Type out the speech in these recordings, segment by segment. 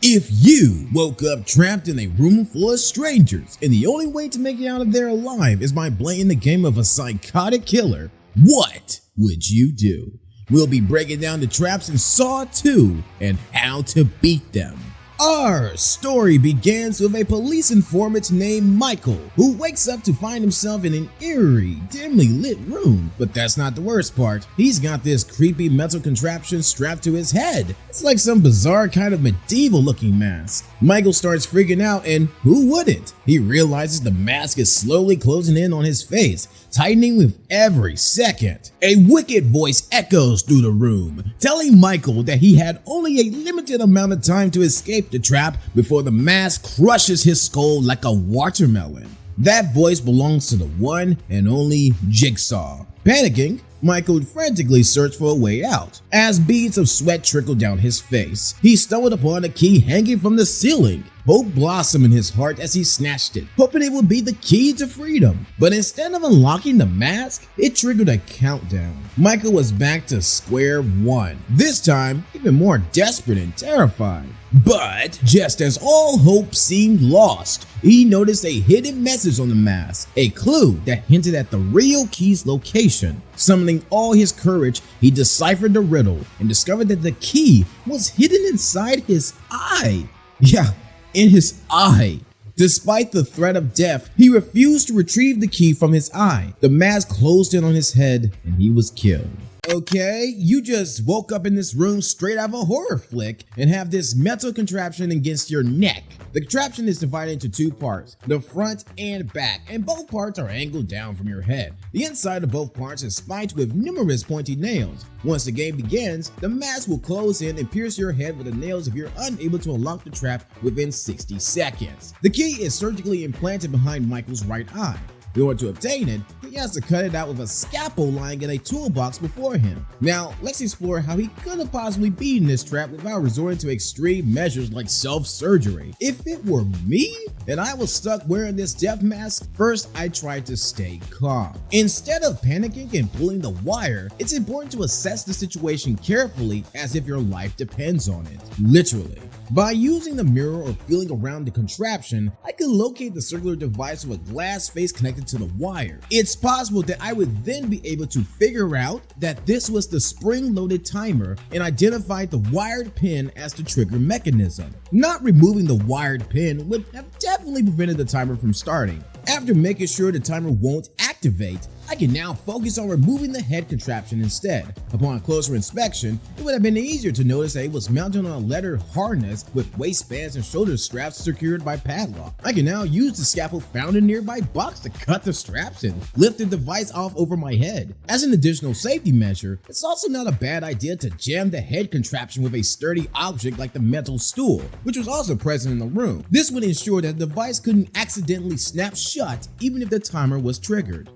If you woke up trapped in a room full of strangers and the only way to make it out of there alive is by playing the game of a psychotic killer, what would you do? We'll be breaking down the traps in Saw 2 and how to beat them. Our story begins with a police informant named Michael, who wakes up to find himself in an eerie, dimly lit room. But that's not the worst part. He's got this creepy metal contraption strapped to his head. It's like some bizarre kind of medieval looking mask. Michael starts freaking out, and who wouldn't? He realizes the mask is slowly closing in on his face, tightening with every second. A wicked voice echoes through the room, telling Michael that he had only a limited amount of time to escape the trap before the mask crushes his skull like a watermelon. That voice belongs to the one and only Jigsaw. Panicking, Michael frantically searched for a way out. As beads of sweat trickled down his face, he stumbled upon a key hanging from the ceiling. Hope blossomed in his heart as he snatched it, hoping it would be the key to freedom. But instead of unlocking the mask, it triggered a countdown. Michael was back to square one, this time even more desperate and terrified. But just as all hope seemed lost, he noticed a hidden message on the mask, a clue that hinted at the real key's location. Summoning all his courage, he deciphered the riddle and discovered that the key was hidden inside his eye. Yeah, in his eye. Despite the threat of death, he refused to retrieve the key from his eye. The mask closed in on his head and he was killed. Okay, you just woke up in this room straight out of a horror flick and have this metal contraption against your neck. The contraption is divided into two parts, the front and back, and both parts are angled down from your head. The inside of both parts is spiked with numerous pointy nails. Once the game begins, the mask will close in and pierce your head with the nails if you're unable to unlock the trap within 60 seconds. The key is surgically implanted behind Michael's right eye. In order to obtain it, he has to cut it out with a scalpel lying in a toolbox before him. Now, let's explore how he could have possibly beaten this trap without resorting to extreme measures like self-surgery. If it were me and I was stuck wearing this death mask, first I tried to stay calm. Instead of panicking and pulling the wire, it's important to assess the situation carefully as if your life depends on it. Literally. By using the mirror or feeling around the contraption, I could locate the circular device with a glass face connected to the wire. It's possible that I would then be able to figure out that this was the spring-loaded timer and identify the wired pin as the trigger mechanism. Not removing the wired pin would have definitely prevented the timer from starting. After making sure the timer won't activate, I can now focus on removing the head contraption instead. Upon closer inspection, it would have been easier to notice that it was mounted on a leather harness with waistbands and shoulder straps secured by padlock. I can now use the scalpel found in a nearby box to cut the straps and lift the device off over my head. As an additional safety measure, it's also not a bad idea to jam the head contraption with a sturdy object like the metal stool, which was also present in the room. This would ensure that the device couldn't accidentally snap shut even if the timer was triggered.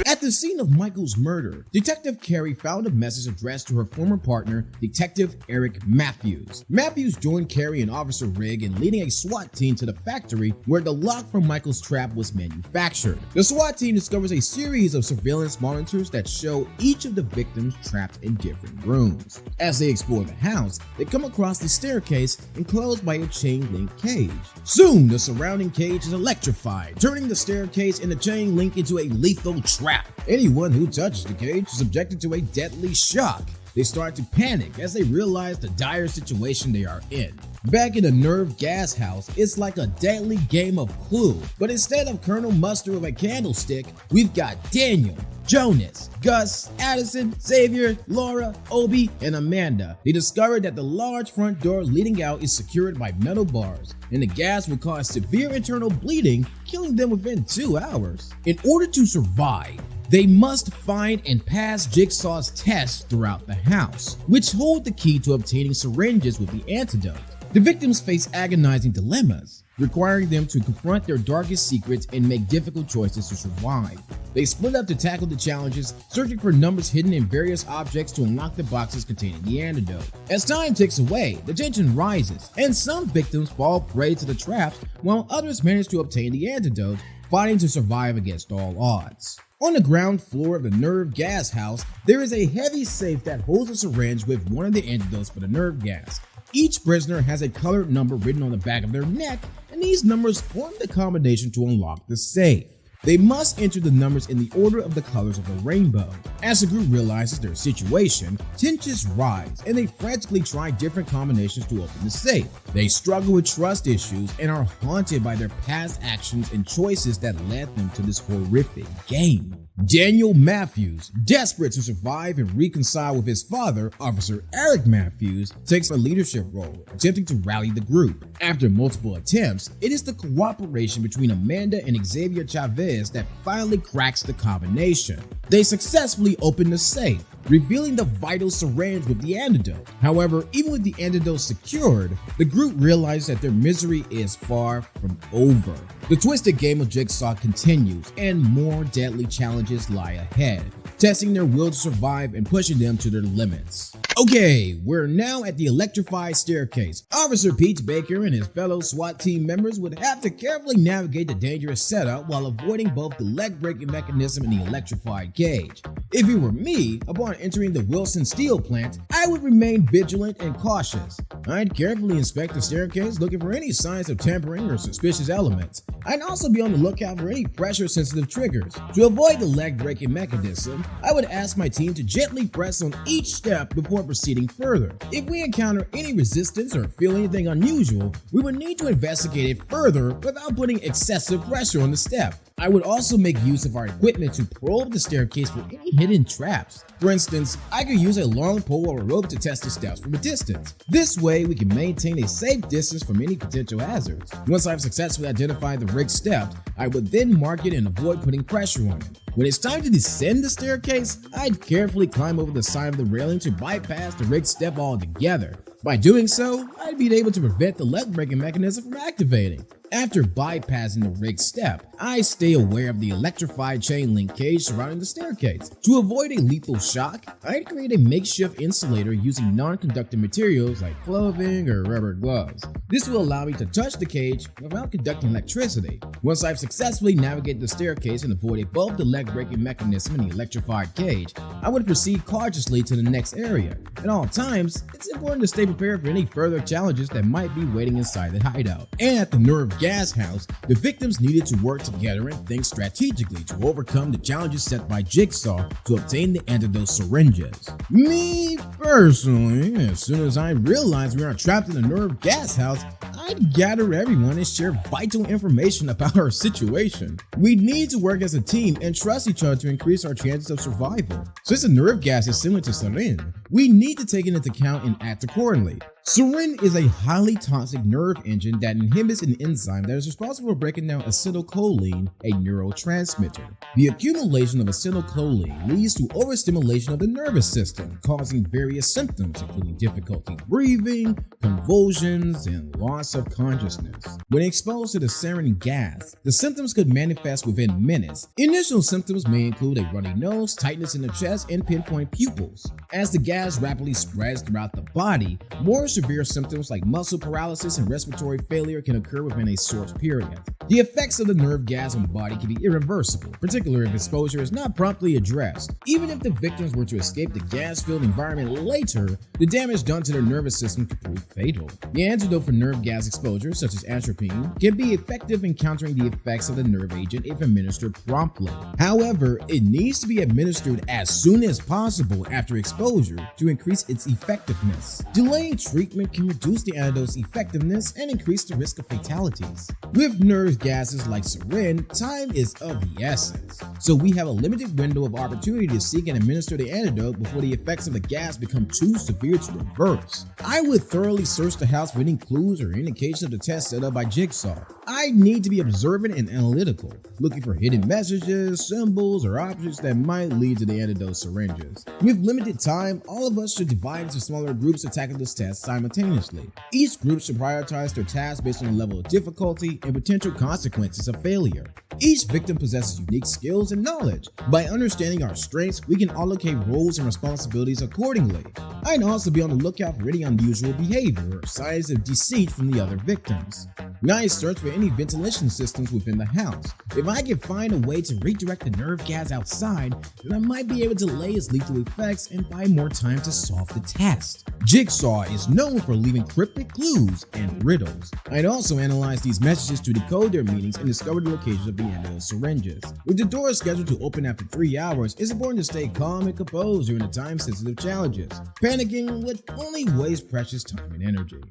At the scene of Michael's murder, Detective Carey found a message addressed to her former partner, Detective Eric Matthews. Matthews joined Carey and Officer Rigg in leading a SWAT team to the factory where the lock from Michael's trap was manufactured. The SWAT team discovers a series of surveillance monitors that show each of the victims trapped in different rooms. As they explore the house, they come across the staircase enclosed by a chain link cage. Soon, the surrounding cage is electrified, turning the staircase and the chain link into a lethal trap. Anyone who touches the cage is subjected to a deadly shock. They start to panic as they realize the dire situation they are in. Back in the nerve gas house, it's like a deadly game of Clue, but instead of Colonel Mustard with a candlestick, we've got Daniel, Jonas, Gus, Addison, Xavier, Laura, Obi, and Amanda. They discovered that the large front door leading out is secured by metal bars, and the gas will cause severe internal bleeding, killing them within 2 hours. In order to survive, they must find and pass Jigsaw's tests throughout the house, which hold the key to obtaining syringes with the antidote. The victims face agonizing dilemmas, requiring them to confront their darkest secrets and make difficult choices to survive. They split up to tackle the challenges, searching for numbers hidden in various objects to unlock the boxes containing the antidote. As time ticks away, the tension rises, and some victims fall prey to the traps, while others manage to obtain the antidote, fighting to survive against all odds. On the ground floor of the nerve gas house, there is a heavy safe that holds a syringe with one of the antidotes for the nerve gas. Each prisoner has a colored number written on the back of their neck, and these numbers form the combination to unlock the safe. They must enter the numbers in the order of the colors of the rainbow. As the group realizes their situation, tensions rise and they frantically try different combinations to open the safe. They struggle with trust issues and are haunted by their past actions and choices that led them to this horrific game. Daniel Matthews, desperate to survive and reconcile with his father, Officer Eric Matthews, takes a leadership role, attempting to rally the group. After multiple attempts, it is the cooperation between Amanda and Xavier Chavez that finally cracks the combination. They successfully open the safe, revealing the vital syringe with the antidote. However, even with the antidote secured, the group realizes that their misery is far from over. The twisted game of Jigsaw continues, and more deadly challenges lie ahead, testing their will to survive and pushing them to their limits. Okay, we're now at the electrified staircase. Officer Pete Baker and his fellow SWAT team members would have to carefully navigate the dangerous setup while avoiding both the leg-breaking mechanism and the electrified cage. If it were me, upon entering the Wilson Steel plant, I would remain vigilant and cautious. I'd carefully inspect the staircase, looking for any signs of tampering or suspicious elements. I'd also be on the lookout for any pressure-sensitive triggers. To avoid the leg-breaking mechanism, I would ask my team to gently press on each step before proceeding further. If we encounter any resistance or feel anything unusual, we would need to investigate it further without putting excessive pressure on the step. I would also make use of our equipment to probe the staircase for any hidden traps. For instance, I could use a long pole or a rope to test the steps from a distance. This way, we can maintain a safe distance from any potential hazards. Once I've successfully identified the rigged step, I would then mark it and avoid putting pressure on it. When it's time to descend the staircase, I'd carefully climb over the side of the railing to bypass the rigged step altogether. By doing so, I'd be able to prevent the leg-breaking mechanism from activating. After bypassing the rigged step, I stay aware of the electrified chain link cage surrounding the staircase. To avoid a lethal shock, I'd create a makeshift insulator using non-conducting materials like clothing or rubber gloves. This will allow me to touch the cage without conducting electricity. Once I've successfully navigated the staircase and avoided both the leg-breaking mechanism and the electrified cage, I would proceed cautiously to the next area. At all times, it's important to stay prepared for any further challenges that might be waiting inside the hideout. And at the nerve gas house, the victims needed to work together and think strategically to overcome the challenges set by Jigsaw to obtain the antidote syringes. Me personally, as soon as I realized we are trapped in the nerve gas house, I'd gather everyone and share vital information about our situation. We need to work as a team and trust each other to increase our chances of survival. Since the nerve gas is similar to sarin, we need to take it into account and act accordingly. Sarin is a highly toxic nerve engine that inhibits an enzyme that is responsible for breaking down acetylcholine, a neurotransmitter. The accumulation of acetylcholine leads to overstimulation of the nervous system, causing various symptoms including difficulty breathing, convulsions, and loss of consciousness. When exposed to the sarin gas, the symptoms could manifest within minutes. Initial symptoms may include a runny nose, tightness in the chest, and pinpoint pupils. As the gas rapidly spreads throughout the body, more severe symptoms like muscle paralysis and respiratory failure can occur within a short period. The effects of the nerve gas on the body can be irreversible, particularly if exposure is not promptly addressed. Even if the victims were to escape the gas-filled environment later, the damage done to their nervous system could prove fatal. The antidote for nerve gas exposure, such as atropine, can be effective in countering the effects of the nerve agent if administered promptly. However, it needs to be administered as soon as possible after exposure to increase its effectiveness. Delaying treatment can reduce the antidote's effectiveness and increase the risk of fatalities. With nerve gases like sarin, time is of the essence, so we have a limited window of opportunity to seek and administer the antidote before the effects of the gas become too severe to reverse. I would thoroughly search the house for any clues or indication of the test set up by Jigsaw. I need to be observant and analytical, looking for hidden messages, symbols, or objects that might lead to the antidote syringes. With limited time, all of us should divide into smaller groups to tackle this test simultaneously. Each group should prioritize their tasks based on the level of difficulty and potential consequences of failure. Each victim possesses unique skills and knowledge. By understanding our strengths, we can allocate roles and responsibilities accordingly. I'd also be on the lookout for any unusual behavior or signs of deceit from the other victims. I search for any ventilation systems within the house. If I can find a way to redirect the nerve gas outside, then I might be able to delay its lethal effects and buy more time to solve the test. Jigsaw is known for leaving cryptic clues and riddles. I'd also analyze these messages to decode their meanings and discover the locations of the antidote syringes. With the door scheduled to open after 3 hours, it's important to stay calm and composed during the time-sensitive challenges. Panicking would only waste precious time and energy.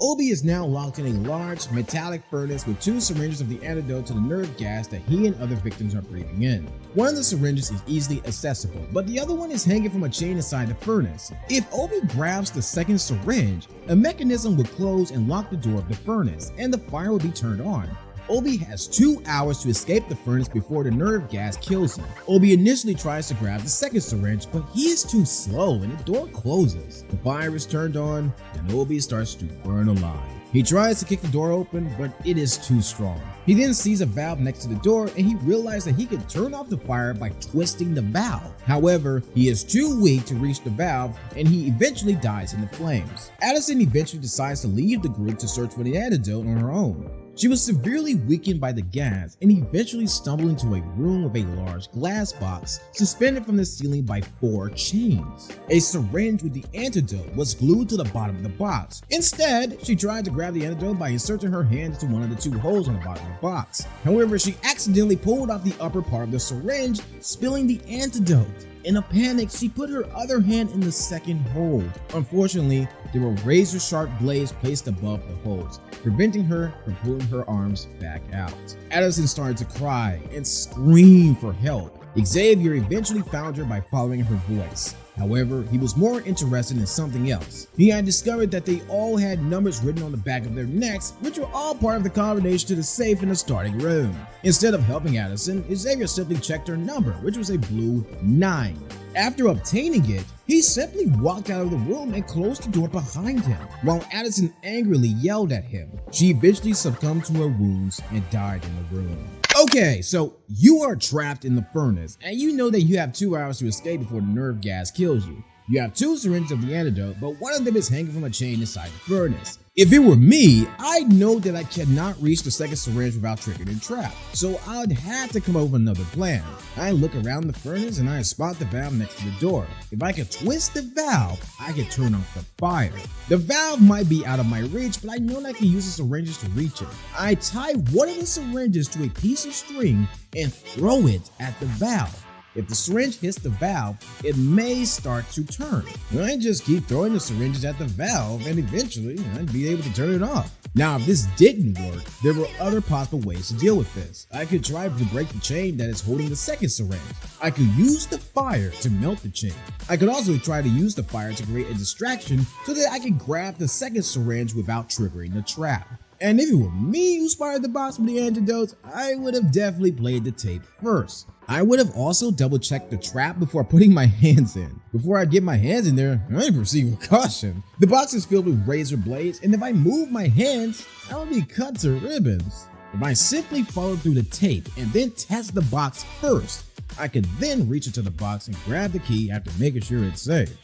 Obi is now locked in a large, metallic furnace with 2 syringes of the antidote to the nerve gas that he and other victims are breathing in. One of the syringes is easily accessible, but the other one is hanging from a chain inside the furnace. If Obi grabs the second syringe, a mechanism will close and lock the door of the furnace, and the fire will be turned on. Obi has 2 hours to escape the furnace before the nerve gas kills him. Obi initially tries to grab the second syringe, but he is too slow and the door closes. The fire is turned on and Obi starts to burn alive. He tries to kick the door open, but it is too strong. He then sees a valve next to the door and he realizes that he can turn off the fire by twisting the valve. However, he is too weak to reach the valve and he eventually dies in the flames. Addison eventually decides to leave the group to search for the antidote on her own. She was severely weakened by the gas and eventually stumbled into a room with a large glass box suspended from the ceiling by 4 chains. A syringe with the antidote was glued to the bottom of the box. Instead, she tried to grab the antidote by inserting her hand into one of the 2 holes on the bottom of the box. However, she accidentally pulled off the upper part of the syringe, spilling the antidote. In a panic, she put her other hand in the second hole. Unfortunately, there were razor-sharp blades placed above the holes, preventing her from pulling her arms back out. Addison started to cry and scream for help. Xavier eventually found her by following her voice. However, he was more interested in something else. He had discovered that they all had numbers written on the back of their necks, which were all part of the combination to the safe in the starting room. Instead of helping Addison, Xavier simply checked her number, which was a blue 9. After obtaining it, he simply walked out of the room and closed the door behind him, while Addison angrily yelled at him. She eventually succumbed to her wounds and died in the room. Okay, so you are trapped in the furnace, and you know that you have 2 hours to escape before the nerve gas kills you. You have 2 syringes of the antidote, but one of them is hanging from a chain inside the furnace. If it were me, I'd know that I cannot reach the second syringe without triggering the trap, so I'd have to come up with another plan. I look around the furnace and I spot the valve next to the door. If I could twist the valve, I could turn off the fire. The valve might be out of my reach, but I know that I can use the syringes to reach it. I tie one of the syringes to a piece of string and throw it at the valve. If the syringe hits the valve, it may start to turn. I just keep throwing the syringes at the valve and eventually I'd be able to turn it off. Now, if this didn't work, there were other possible ways to deal with this. I could try to break the chain that is holding the second syringe. I could use the fire to melt the chain. I could also try to use the fire to create a distraction so that I could grab the second syringe without triggering the trap. And if it were me who fired the box with the antidotes, I would have definitely played the tape first. I would have also double checked the trap before putting my hands in. Before I get my hands in there, I proceed with caution. The box is filled with razor blades, and if I move my hands, I will be cut to ribbons. If I simply follow through the tape and then test the box first, I could then reach into the box and grab the key after making sure it's safe.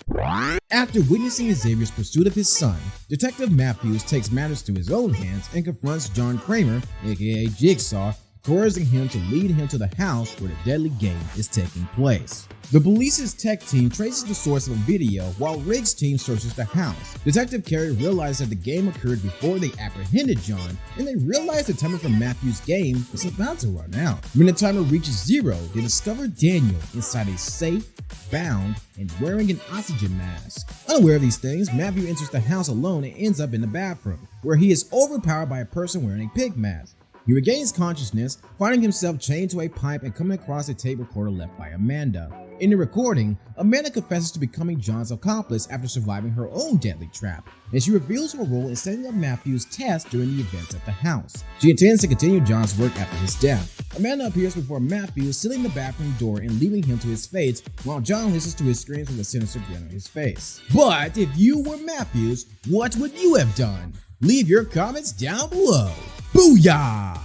After witnessing Xavier's pursuit of his son, Detective Matthews takes matters to his own hands and confronts John Kramer, aka Jigsaw, coercing him to lead him to the house where the deadly game is taking place. The police's tech team traces the source of a video while Riggs' team searches the house. Detective Carey realizes that the game occurred before they apprehended John, and they realize the timer for Matthew's game is about to run out. When the timer reaches 0, they discover Daniel inside a safe, bound, and wearing an oxygen mask. Unaware of these things, Matthew enters the house alone and ends up in the bathroom, where he is overpowered by a person wearing a pig mask. He regains consciousness, finding himself chained to a pipe and coming across a tape recorder left by Amanda. In the recording, Amanda confesses to becoming John's accomplice after surviving her own deadly trap, and she reveals her role in setting up Matthew's test during the events at the house. She intends to continue John's work after his death. Amanda appears before Matthew, sealing the bathroom door and leaving him to his fate, while John listens to his screams with a sinister grin on his face. But if you were Matthews, what would you have done? Leave your comments down below. Booyah!